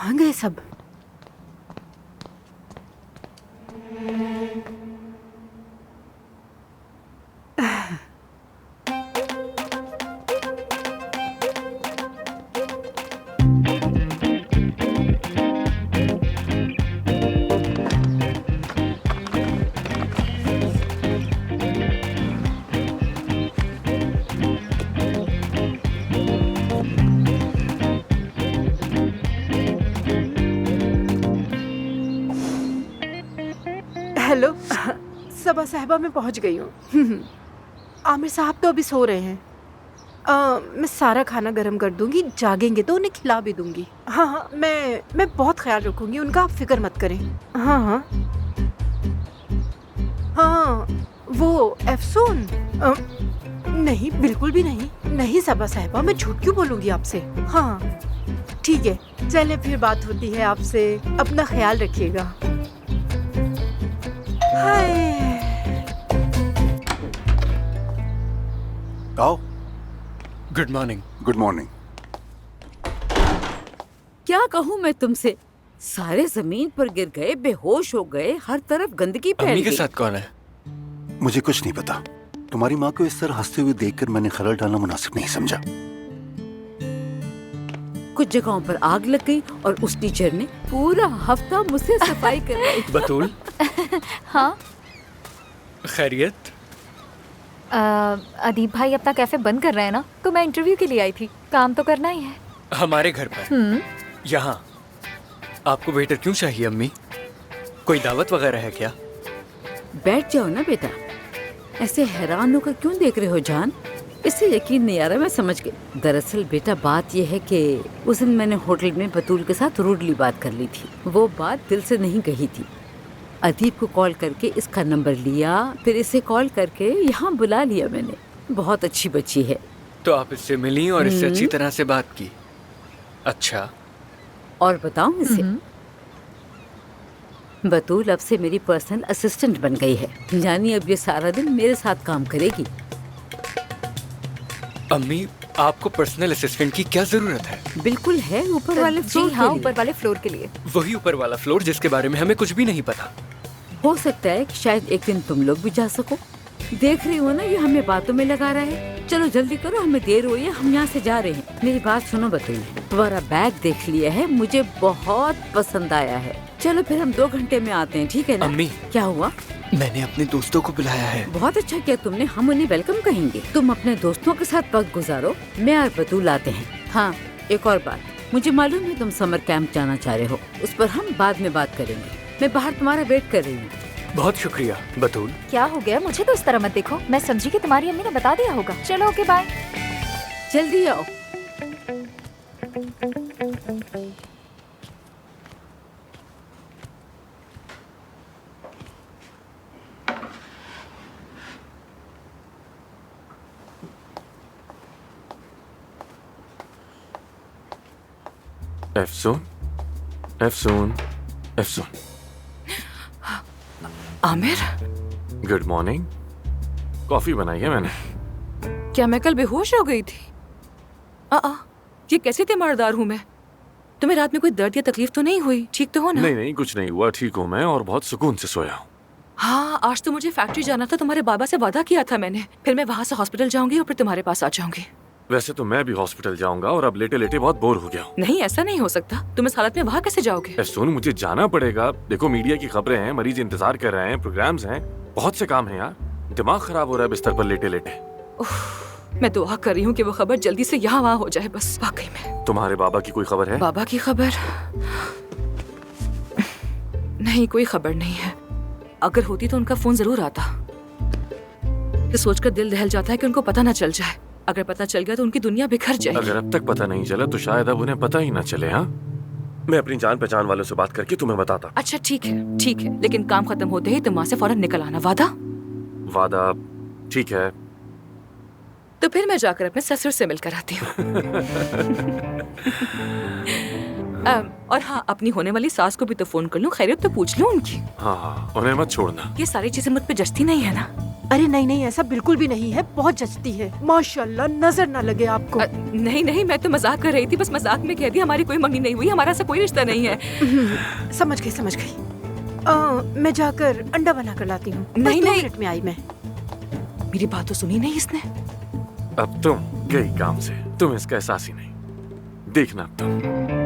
कहाँ गए सब? हेलो, सबा साहिबा मैं पहुंच गई हूँ। आमिर साहब तो अभी सो रहे हैं। मैं सारा खाना गर्म कर दूंगी, जागेंगे तो उन्हें खिला भी दूंगी। हाँ हाँ, मैं बहुत ख्याल रखूंगी उनका, आप फिक्र मत करें। हाँ हाँ हाँ, वो अफसून नहीं, बिल्कुल भी नहीं। नहीं सबा साहिबा, मैं झूठ क्यों बोलूंगी आपसे। हाँ ठीक है, चले फिर बात होती है आपसे। अपना ख्याल रखिएगा। आओ। Good morning. Good morning. क्या कहूँ मैं तुमसे, सारे जमीन पर गिर गए, बेहोश हो गए, हर तरफ गंदगी फैल गई। अम्मी के साथ कौन है? मुझे कुछ नहीं पता। तुम्हारी माँ को इस तरह हंसते हुए देखकर मैंने खलल डालना मुनासिब नहीं समझा। कुछ जगहों पर आग लग गई और उस टीचर ने पूरा हफ्ता मुझसे सफाई करवाई। बतूल। हाँ खैरियत? अदीब भाई अपना कैफे बंद कर रहे हैं ना, तो मैं इंटरव्यू के लिए आई थी। काम तो करना ही है। हमारे घर पर? यहाँ? आपको वेटर क्यों चाहिए अम्मी? कोई दावत वगैरह है क्या? बैठ जाओ ना बेटा, ऐसे हैरान होकर क्यों देख रहे हो जान? इससे यकीन नहीं आ रहा, मैं समझ गई। दरअसल बेटा बात यह है कि उस दिन मैंने होटल में बतूल के साथ रूडली बात कर ली थी। वो बात दिल से नहीं कही थी। अदीब को कॉल करके इसका नंबर लिया, फिर इसे कॉल करके यहाँ बुला लिया मैंने। बहुत अच्छी बच्ची है। तो आप इससे मिली और इससे अच्छी तरह से बात की? अच्छा। और बताऊं इसे, बतूल अब से मेरी पर्सनल असिस्टेंट बन गई है, यानी अब ये सारा दिन मेरे साथ काम करेगी। अम्मी, आपको पर्सनल असिस्टेंट की क्या जरूरत है? बिल्कुल है, ऊपर वाले फ्लोर जी हाँ, के लिए। ऊपर वाले फ्लोर के लिए। वही ऊपर वाला फ्लोर जिसके बारे में हमें कुछ भी नहीं पता। हो सकता है कि शायद एक दिन तुम लोग भी जा सको। देख रही हो ना, ये हमें बातों में लगा रहा है। चलो जल्दी करो, हमें देर हुई है, हम यहाँ से जा रहे हैं। मेरी बात सुनो बतूल, तुम्हारा बैग देख लिया है, मुझे बहुत पसंद आया है। चलो फिर हम 2 घंटे में आते हैं, ठीक है ना? अम्मी, क्या हुआ? मैंने अपने दोस्तों को बुलाया है। बहुत अच्छा किया तुमने, हम उन्हें वेलकम कहेंगे। तुम अपने दोस्तों के साथ वक्त गुजारो, मैं और बतूल आते हैं। हाँ, एक और बात, मुझे मालूम है तुम समर कैंप जाना चाह रहे हो, उस पर हम बाद में बात करेंगे। मैं बाहर तुम्हारा वेट कर रही हूँ। बहुत शुक्रिया बतूल। क्या हो गया? मुझे तो इस तरह मत देखो, मैं समझी कि तुम्हारी अम्मी ने बता दिया होगा। चलो ओके बाय। जल्दी आओ। Afsoon, Afsoon, Afsoon. Aamir, good morning. Coffee बनाई है मैंने। क्या मैं कल बेहोश हो गई थी? ये कैसी तीमारदार हूँ मैं? तुम्हें रात में कोई दर्द या तकलीफ तो नहीं हुई? ठीक तो हो ना? नहीं नहीं, कुछ नहीं हुआ, ठीक हूँ मैं और बहुत सुकून से सोया हूँ। हाँ, आज तो मुझे फैक्ट्री जाना था, तुम्हारे बाबा से वादा किया था मैंने। फिर मैं वहाँ से हॉस्पिटल जाऊंगी और फिर तुम्हारे पास आ जाऊंगी। वैसे तो मैं भी हॉस्पिटल जाऊंगा और अब लेटे लेटे बहुत बोर हो गया हूँ। नहीं, ऐसा नहीं हो सकता। तुम इस हालत में वहाँ कैसे जाओगे? अफसून, मुझे जाना पड़ेगा। देखो, मीडिया की खबरें हैं, मरीज इंतजार कर रहे हैं, प्रोग्राम्स हैं, बहुत से काम है यार। दिमाग खराब हो रहा है बिस्तर पर लेटे लेटे। मैं दुआ कर रही हूँ कि वो खबर जल्दी से यहाँ वहाँ हो जाए बस। वाकई में। तुम्हारे बाबा की कोई खबर है? बाबा की खबर? नहीं, कोई खबर नहीं है। अगर होती तो उनका फोन जरूर आता। ये सोचकर दिल दहल जाता है कि उनको पता न चल जाए। अगर पता चल गया तो उनकी दुनिया बिखर जाएगी। अगर अब तक पता नहीं चला तो शायद अब उन्हें पता ही ना चले। हाँ, मैं अपनी जान पहचान वालों से बात करके तुम्हें बताता। अच्छा ठीक है, ठीक है, लेकिन काम खत्म होते ही तुम वहाँ से फौरन निकल आना। वादा? वादा, ठीक है। तो फिर मैं जाकर अपने ससुर से मिलकर आती हूँ। और हाँ, अपनी होने वाली सास को भी तो फोन कर लूं, खैरियत तो पूछ लूं उनकी। हाँ हाँ, उन्हें मत छोड़ना। ये सारी चीजें मुझ पे जचती नहीं है ना। अरे नहीं नहीं, ऐसा बिल्कुल भी नहीं है, बहुत जचती है माशाल्लाह, नजर ना लगे आपको। नहीं नहीं, मैं तो मजाक कर रही थी, बस मजाक में कह दिया। हमारी कोई मंगनी नहीं हुई, हमारा ऐसा कोई रिश्ता नहीं है। समझ गई समझ गई। मैं जाकर अंडा बना कर लाती हूँ। बस नहीं, 2 नहीं। मिनट में आई मैं। मेरी बात तो सुनी नहीं इसने। अब तुम गई काम से, तुम इसका एहसास ही नहीं। देखना अब तुम।